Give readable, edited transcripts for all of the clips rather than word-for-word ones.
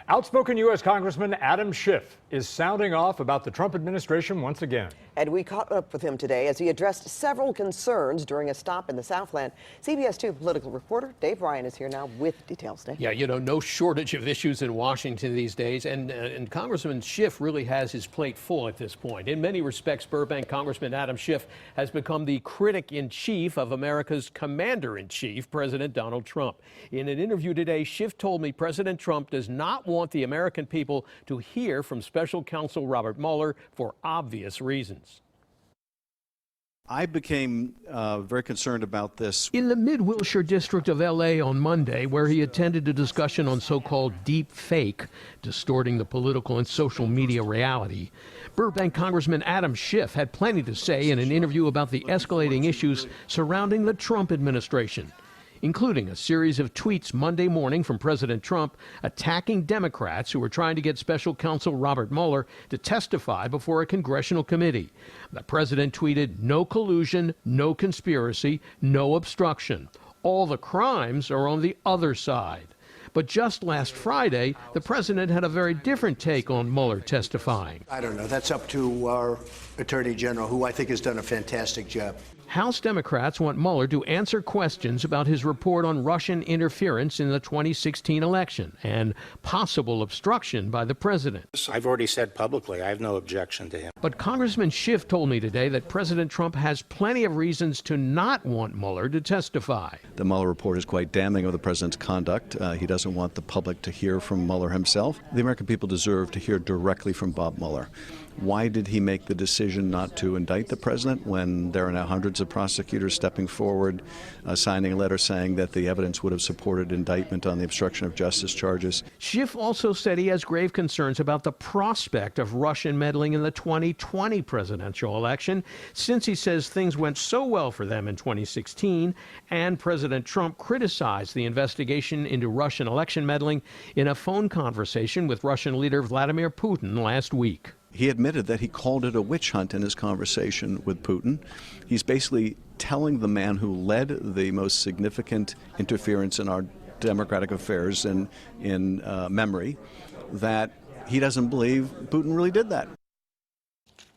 Outspoken U.S. Congressman Adam Schiff is sounding off about the Trump administration once again. And we caught up with him today as he addressed several concerns during a stop in the Southland. CBS 2 political reporter Dave Bryan is here now with details. Dave. Yeah, no shortage of issues in Washington these days, and Congressman Schiff really has his plate full at this point. In many respects, Burbank Congressman Adam Schiff has become the critic-in-chief of America's commander-in-chief, President Donald Trump. In an interview today, Schiff told me President Trump does not want the American people to hear from special counsel Robert Mueller for obvious reasons. I became very concerned about this. In the Mid-Wilshire district of L.A. on Monday, where he attended a discussion on so-called deep fake, distorting the political and social media reality, Burbank Congressman Adam Schiff had plenty to say in an interview about the escalating issues surrounding the Trump administration, including a series of tweets Monday morning from President Trump attacking Democrats who were trying to get special counsel Robert Mueller to testify before a congressional committee. The president tweeted, "No collusion, no conspiracy, no obstruction. All the crimes are on the other side." But just last Friday, the president had a very different take on Mueller testifying. I don't know. That's up to our Attorney General, who I think has done a fantastic job. House Democrats want Mueller to answer questions about his report on Russian interference in the 2016 election and possible obstruction by the president. I've already said publicly I have no objection to him. But Congressman Schiff told me today that President Trump has plenty of reasons to not want Mueller to testify. The Mueller report is quite damning of the president's conduct. He doesn't want the public to hear from Mueller himself. The American people deserve to hear directly from Bob Mueller. Why did he make the decision not to indict the president when there are now hundreds of prosecutors stepping forward, signing a letter saying that the evidence would have supported indictment on the obstruction of justice charges? Schiff also said he has grave concerns about the prospect of Russian meddling in the 2020 presidential election, since he says things went so well for them in 2016, and President Trump criticized the investigation into Russian election meddling in a phone conversation with Russian leader Vladimir Putin last week. He admitted that he called it a witch hunt in his conversation with Putin. He's basically telling the man who led the most significant interference in our democratic affairs in memory that he doesn't believe Putin really did that.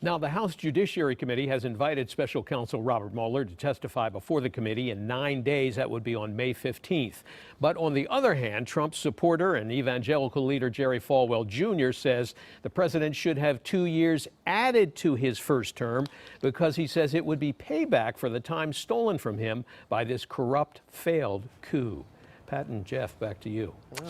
Now, the House Judiciary Committee has invited special counsel Robert Mueller to testify before the committee in 9 days. That would be on May 15th. But on the other hand, Trump's supporter and evangelical leader Jerry Falwell Jr. says the president should have 2 years added to his first term because he says it would be payback for the time stolen from him by this corrupt, failed coup. Pat and Jeff, back to you.